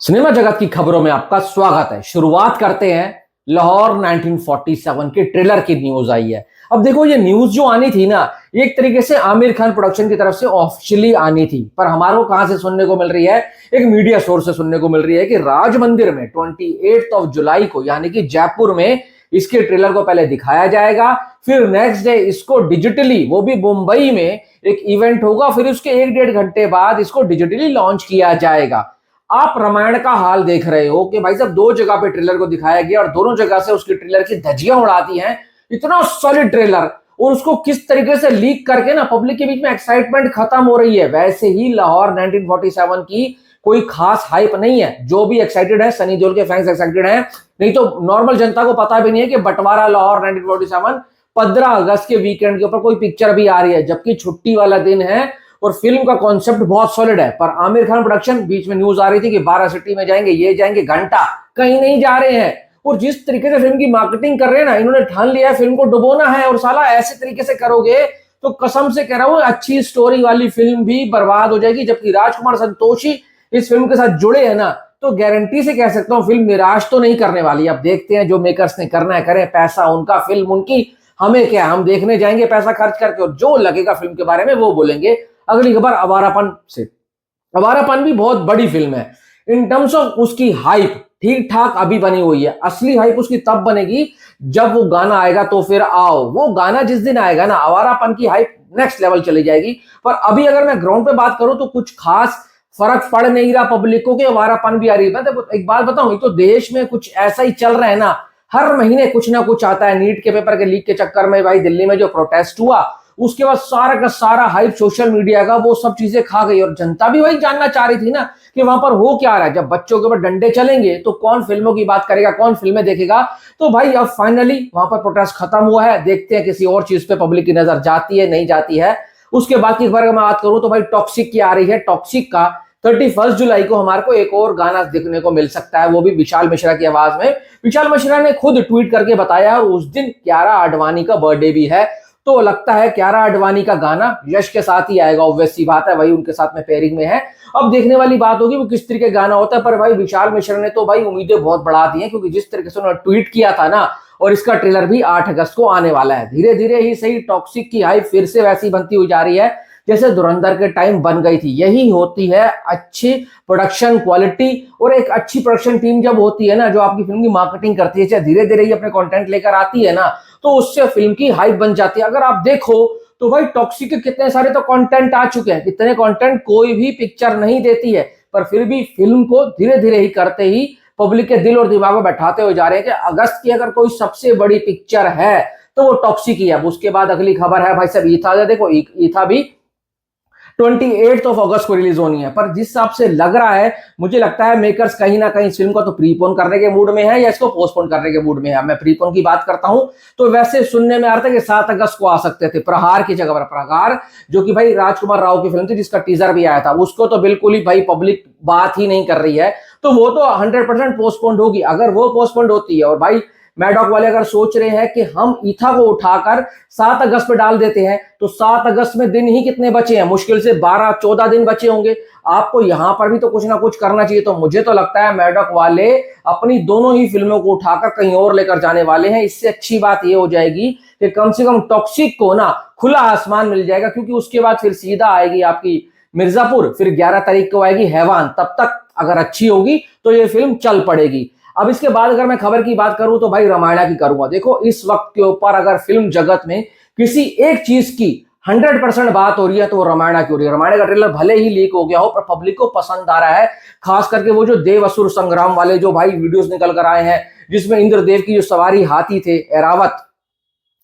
Cinema जगत की खबरों में आपका स्वागत है। शुरुआत करते हैं लाहौर 1947 के ट्रेलर की न्यूज आई है। अब देखो, ये न्यूज जो आनी थी ना, ये एक तरीके से आमिर खान प्रोडक्शन की तरफ से ऑफिशियली आनी थी, पर हमारे को कहां से सुनने को मिल रही है, एक मीडिया सोर्स से सुनने को मिल रही है कि राज मंदिर में 28 जुलाई को, यानी कि जयपुर में इसके ट्रेलर को पहले दिखाया जाएगा, फिर नेक्स्ट डे इसको डिजिटली, वो भी मुंबई में एक इवेंट होगा, फिर उसके 1-1.5 घंटे बाद इसको डिजिटली लॉन्च किया जाएगा। आप रामायण का हाल देख रहे हो कि भाई साहब दो जगह पे ट्रेलर को दिखाया गया और दोनों जगह से उसकी ट्रेलर की धज्जियां उड़ाती हैं। इतना सॉलिड ट्रेलर, और उसको किस तरीके से लीक करके ना पब्लिक के बीच में एक्साइटमेंट खत्म हो रही है। वैसे ही लाहौर 1947 की कोई खास हाइप नहीं है। जो भी एक्साइटेड है, सनी देओल के फैंस एक्साइटेड हैं, नहीं तो नॉर्मल जनता को पता भी नहीं है कि बंटवारा लाहौर 1947 15 अगस्त के वीकेंड के ऊपर कोई पिक्चर भी आ रही है, जबकि छुट्टी वाला दिन है और फिल्म का कॉन्सेप्ट बहुत सॉलिड है। पर आमिर खान प्रोडक्शन, बीच में न्यूज आ रही थी कि 12 सिटी में जाएंगे, ये जाएंगे, घंटा कहीं नहीं जा रहे हैं। और जिस तरीके से फिल्म की मार्केटिंग कर रहे हैं ना, इन्होंने ठान लिया है फिल्म को डुबोना है, और साला ऐसे तरीके से करोगे तो कसम से कह रहा हूं अच्छी स्टोरी वाली फिल्म भी बर्बाद हो जाएगी। जबकि राजकुमार संतोषी इस फिल्म के साथ जुड़े हैं ना, तो गारंटी से कह सकता हूं फिल्म निराश तो नहीं करने वाली। अब देखते हैं, जो मेकर्स ने करना है करें, पैसा उनका, फिल्म उनकी, हमें क्या, हम देखने जाएंगे पैसा खर्च करके और जो लगेगा फिल्म के बारे में वो बोलेंगे। अगली खबर आवारापन से। आवारापन भी बहुत बड़ी फिल्म है। इन टर्म्स ऑफ उसकी हाइप ठीक ठाक अभी बनी हुई है। असली हाइप उसकी तब बनेगी जब वो गाना आएगा, तो फिर आओ। वो गाना जिस दिन आएगा ना, आवारापन की हाइप नेक्स्ट लेवल चली जाएगी। पर अभी अगर मैं ग्राउंड पे बात करूं तो कुछ खास फर्क पड़ नहीं रहा पब्लिक को कि आवारापन भी आ रही है। मैं तो एक बात बताऊं, तो देश में कुछ ऐसा ही चल रहा है ना, हर महीने कुछ ना कुछ आता है। नीट के पेपर के लीक के चक्कर में भाई दिल्ली में जो प्रोटेस्ट हुआ, उसके बाद सारा का सारा हाइप सोशल मीडिया का वो सब चीजें खा गई, और जनता भी वही जानना चाह रही थी ना कि वहां पर हो क्या रहा है। जब बच्चों के ऊपर डंडे चलेंगे तो कौन फिल्मों की बात करेगा, कौन फिल्में देखेगा। तो भाई अब फाइनली वहां पर प्रोटेस्ट खत्म हुआ है। देखते हैं किसी और चीज पे पब्लिक की नजर जाती है, नहीं जाती है। उसके बाद की खबर मैं बात करूं तो भाई टॉक्सिक की आ रही है। टॉक्सिक का 31 जुलाई को हमारे को एक और गाना देखने को मिल सकता है, वो भी विशाल मिश्रा की आवाज में। विशाल मिश्रा ने खुद ट्वीट करके बताया, और उस दिन कियारा आडवाणी का बर्थडे भी है, तो लगता है कियारा आडवाणी का गाना यश के साथ ही आएगा। ऑब्वियस सी बात है, वही उनके साथ में पेयरिंग में है। अब देखने वाली बात होगी वो किस तरीके का गाना होता है। पर भाई विशाल मिश्रा ने तो भाई उम्मीदें बहुत बढ़ा दी हैं, क्योंकि जिस तरीके से उन्होंने ट्वीट किया था ना, और इसका ट्रेलर भी 8 अगस्त को आने वाला है। धीरे धीरे ही सही, टॉक्सिक की हाइप फिर से वैसी बनती हुई जा रही है जैसे धुरंधर के टाइम बन गई थी। यही होती है अच्छी प्रोडक्शन क्वालिटी, और एक अच्छी प्रोडक्शन टीम जब होती है ना, जो आपकी फिल्म की मार्केटिंग करती है, चाहे धीरे धीरे ही अपने कंटेंट लेकर आती है ना, तो उससे फिल्म की हाइप बन जाती है। अगर आप देखो तो भाई टॉक्सिक के कितने सारे तो कंटेंट आ चुके हैं, कितने कंटेंट कोई भी पिक्चर नहीं देती है, पर फिर भी फिल्म को धीरे धीरे ही करते ही पब्लिक के दिल और दिमाग में बैठाते हुए जा रहे हैं कि अगस्त की अगर कोई सबसे बड़ी पिक्चर है तो वो टॉक्सिक ही है। अब उसके बाद अगली खबर है भाई साहब ईथा। देखो ईथा भी 28 अगस्त को रिलीज होनी है, पर जिस हिसाब से लग रहा है, मुझे लगता है मेकर्स कहीं ना कहीं इस फिल्म को तो प्रीपोन करने के मूड में है या इसको पोस्टपोन करने के मूड में है। मैं प्रीपोन की बात करता हूं तो वैसे सुनने में आ रहा था कि 7 अगस्त को आ सकते थे, प्रहार की जगह पर। प्रहार जो कि भाई राजकुमार राव की फिल्म थी, जिसका टीजर भी आया था, उसको तो बिल्कुल ही भाई पब्लिक बात ही नहीं कर रही है, तो वो तो 100% पोस्टपोन होगी। अगर वो पोस्टपोन होती है, और भाई मैडॉक वाले अगर सोच रहे हैं कि हम ईथा को उठाकर 7 अगस्त पे डाल देते हैं, तो 7 अगस्त में दिन ही कितने बचे हैं, मुश्किल से 12-14 दिन बचे होंगे। आपको यहां पर भी तो कुछ ना कुछ करना चाहिए। तो मुझे तो लगता है मैडॉक वाले अपनी दोनों ही फिल्मों को उठाकर कहीं और लेकर जाने वाले हैं। इससे अच्छी बात यह हो जाएगी कि कम से कम टॉक्सिक को ना खुला आसमान मिल जाएगा, क्योंकि उसके बाद फिर सीधा आएगी आपकी मिर्जापुर, फिर 11 तारीख को आएगी हैवान। तब तक अगर अच्छी होगी तो ये फिल्म चल पड़ेगी। अब इसके बाद अगर मैं खबर की बात करूं तो भाई रामायण की करूंगा। देखो इस वक्त के ऊपर अगर फिल्म जगत में किसी एक चीज की 100% बात हो रही है तो वो रामायण की हो रही है। रामायण का ट्रेलर भले ही लीक हो गया हो, पर पब्लिक को पसंद आ रहा है। खास करके वो जो देव असुर संग्राम वाले जो भाई वीडियोस निकल कर आए हैं, जिसमें इंद्रदेव की जो सवारी हाथी थे एरावत,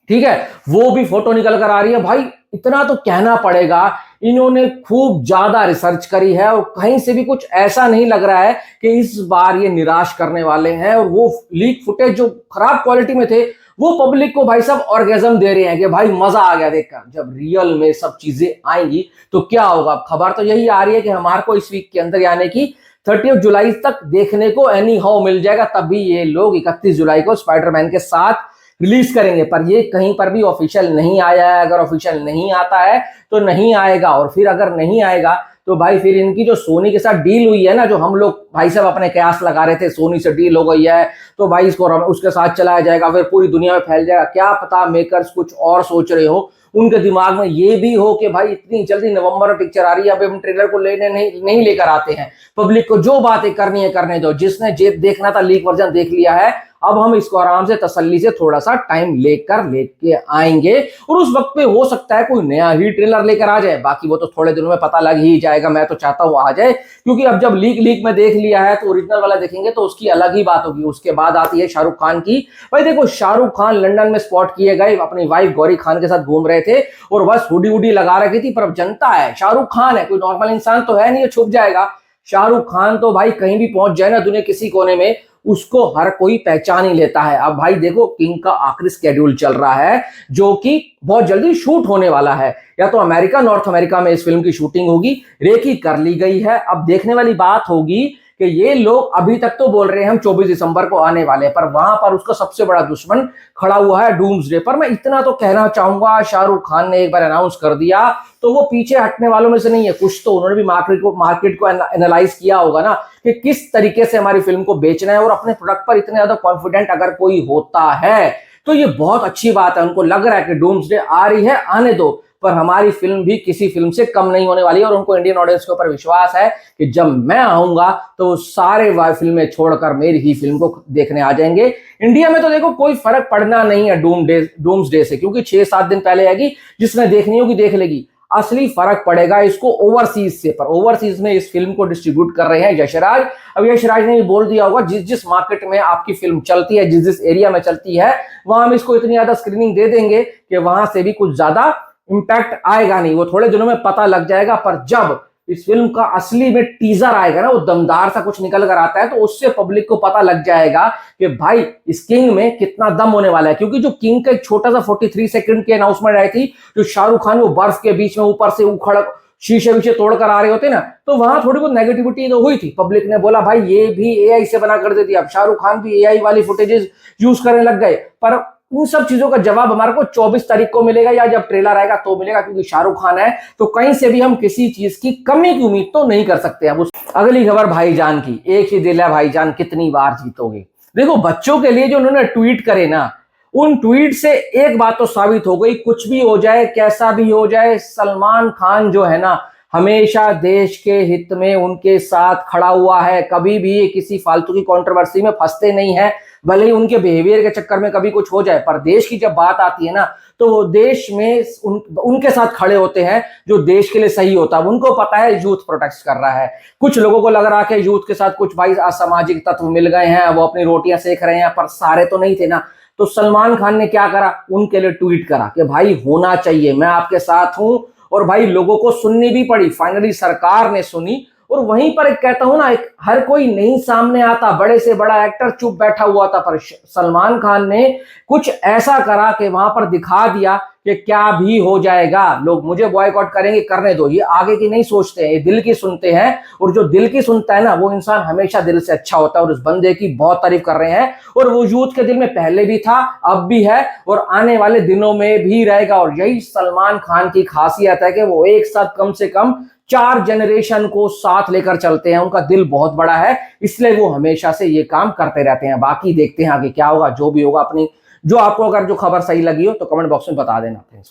ठीक है, वो भी फोटो निकल कर आ रही है। भाई इतना तो कहना पड़ेगा, इन्होंने खूब ज्यादा रिसर्च करी है, और कहीं से भी कुछ ऐसा नहीं लग रहा है कि इस बार ये निराश करने वाले हैं। और वो लीक फुटेज जो खराब क्वालिटी में थे, वो पब्लिक को भाई सब ऑर्गेजम दे रहे हैं कि भाई मजा आ गया देखकर। जब रियल में सब चीजें आएंगी तो क्या होगा। खबर तो यही आ रही है कि हमारे को इस वीक के अंदर, यानी कि 30 जुलाई तक देखने को एनी हाउ मिल जाएगा। तभी ये लोग 31 जुलाई को स्पाइडरमैन के साथ रिलीज करेंगे। पर ये कहीं पर भी ऑफिशियल नहीं आया है। अगर ऑफिशियल नहीं आता है तो नहीं आएगा, और फिर अगर नहीं आएगा तो भाई फिर इनकी जो सोनी के साथ डील हुई है ना, जो हम लोग भाई साहब अपने कयास लगा रहे थे सोनी से डील हो गई है तो भाई इसको उसके साथ चलाया जाएगा, फिर पूरी दुनिया में फैल जाएगा। क्या पता मेकर्स कुछ और सोच रहे हो, उनके दिमाग में ये भी हो कि भाई इतनी जल्दी नवंबर में पिक्चर आ रही है, अब हम ट्रेलर को लेने नहीं लेकर आते हैं, पब्लिक को जो बातें करनी है करने दो, जिसने देखना था लीक वर्जन देख लिया है, अब हम इसको आराम से तसल्ली से थोड़ा सा टाइम लेके आएंगे और उस वक्त पे हो सकता है कोई नया ही ट्रेलर लेकर आ जाए। बाकी वो तो थोड़े दिनों में पता लग ही जाएगा, मैं तो चाहता हूं आ जाए, क्योंकि अब जब लीक में देख लिया है तो ओरिजिनल वाला देखेंगे तो उसकी अलग ही बात होगी। उसके बाद आती है शाहरुख खान की। भाई देखो शाहरुख खान लंदन में स्पॉट किए गए, अपनी वाइफ गौरी खान के साथ घूम रहे थे और बस हुडी उडी लगा रखी थी, पर अब जनता है, शाहरुख खान है, कोई नॉर्मल इंसान तो है नहीं, छुप जाएगा। शाहरुख खान तो भाई कहीं भी पहुंच जाए ना दुनिया किसी कोने में, उसको हर कोई पहचान ही लेता है। अब भाई देखो किंग का आखिरी स्केड्यूल चल रहा है जो कि बहुत जल्दी शूट होने वाला है, या तो अमेरिका नॉर्थ अमेरिका में इस फिल्म की शूटिंग होगी, रेकी कर ली गई है। अब देखने वाली बात होगी कि ये लोग अभी तक तो बोल रहे हैं हम 24 दिसंबर को आने वाले हैं, पर वहां पर उसका सबसे बड़ा दुश्मन खड़ा हुआ है डूम्सडे पर। मैं इतना तो कहना चाहूंगा, शाहरुख खान ने एक बार अनाउंस कर दिया तो वो पीछे हटने वालों में से नहीं है। कुछ तो उन्होंने भी मार्केट को एनालाइज किया होगा ना कि किस तरीके से हमारी फिल्म को बेचना है, और अपने प्रोडक्ट पर इतने ज्यादा कॉन्फिडेंट अगर कोई होता है तो ये बहुत अच्छी बात है। उनको लग रहा है कि डूम्सडे आ रही है, आने दो, पर हमारी फिल्म भी किसी फिल्म से कम नहीं होने वाली है, और उनको इंडियन ऑडियंस के ऊपर विश्वास है कि जब मैं आऊंगा तो सारे फिल्में छोड़कर मेरी ही फिल्म को देखने आ जाएंगे। इंडिया में तो देखो कोई फर्क पड़ना नहीं है डूम्सडे से, क्योंकि 6-7 दिन पहले आएगी, जिसने देखनी होगी देख लेगी। असली फर्क पड़ेगा इसको ओवरसीज से, पर ओवरसीज में इस फिल्म को डिस्ट्रीब्यूट कर रहे हैं यशराज। अब यशराज ने भी बोल दिया होगा जिस मार्केट में आपकी फिल्म चलती है, जिस एरिया में चलती है, वहां हम इसको इतनी ज्यादा स्क्रीनिंग दे देंगे कि वहां से भी कुछ ज्यादा इंपैक्ट आएगा नहीं, वो थोड़े दिनों में पता लग जाएगा। पर जब इस फिल्म का असली में टीजर आएगा ना, वो दमदार सा कुछ निकल कर आता है, तो उससे पब्लिक को पता लग जाएगा कि भाई इस किंग में कितना दम होने वाला है। क्योंकि जो किंग का एक छोटा सा 43 सेकंड की अनाउंसमेंट आई थी, जो शाहरुख खान वो बर्फ के बीच में ऊपर से उखड़ शीशे विशे तोड़कर आ रहे होते ना, तो वहां थोड़ी बहुत नेगेटिविटी तो हुई थी। पब्लिक ने बोला भाई ये भी एआई से बना कर देती, अब शाहरुख खान भी एआई वाली फुटेजेस यूज करने लग गए। पर उन सब चीजों का जवाब हमारे को 24 तारीख को मिलेगा, या जब ट्रेलर आएगा तो मिलेगा, क्योंकि शाहरुख खान है तो कहीं से भी हम किसी चीज की कमी की उम्मीद तो नहीं कर सकते। अब अगली खबर भाईजान की, एक ही दिल है भाईजान कितनी बार जीतोगे। देखो बच्चों के लिए जो उन्होंने ट्वीट करे ना, उन ट्वीट से एक बात तो साबित हो गई, कुछ भी हो जाए कैसा भी हो जाए, सलमान खान जो है ना हमेशा देश के हित में उनके साथ खड़ा हुआ है, कभी भी किसी फालतू की कंट्रोवर्सी में फंसते नहीं है, भले ही उनके बिहेवियर के चक्कर में कभी कुछ हो जाए, पर देश की जब बात आती है ना तो वो देश में उनके साथ खड़े होते हैं जो देश के लिए सही होता है। उनको पता है यूथ प्रोटेक्ट कर रहा है। कुछ लोगों को लग रहा है कि यूथ के साथ कुछ भाई असामाजिक तत्व मिल गए हैं, वो अपनी रोटियां सेक रहे हैं, पर सारे तो नहीं थे ना। तो सलमान खान ने क्या करा, उनके लिए ट्वीट करा कि भाई होना चाहिए, मैं आपके साथ हूं। और भाई लोगों को सुननी भी पड़ी, फाइनली सरकार ने सुनी। और वहीं पर एक कहता हूं ना, एक हर कोई नहीं सामने आता, बड़े से बड़ा एक्टर चुप बैठा हुआ था, पर सलमान खान ने कुछ ऐसा करा कि वहां पर दिखा दिया कि क्या भी हो जाएगा, लोग मुझे बॉयकॉट करेंगे, करने दो, ये आगे की नहीं सोचते हैं, ये दिल की सुनते हैं। और जो दिल की सुनता है ना वो इंसान हमेशा दिल से अच्छा होता है, और उस बंदे की बहुत तारीफ कर रहे हैं। और वो यूथ के दिल में पहले भी था, अब भी है, और आने वाले दिनों में भी रहेगा। और यही सलमान खान की खासियत है कि वो एक साथ कम से कम 4 जनरेशन को साथ लेकर चलते हैं। उनका दिल बहुत बड़ा है, इसलिए वो हमेशा से ये काम करते रहते हैं। बाकी देखते हैं आगे क्या होगा, जो भी होगा। अपनी जो आपको अगर जो खबर सही लगी हो तो कमेंट बॉक्स में बता देना।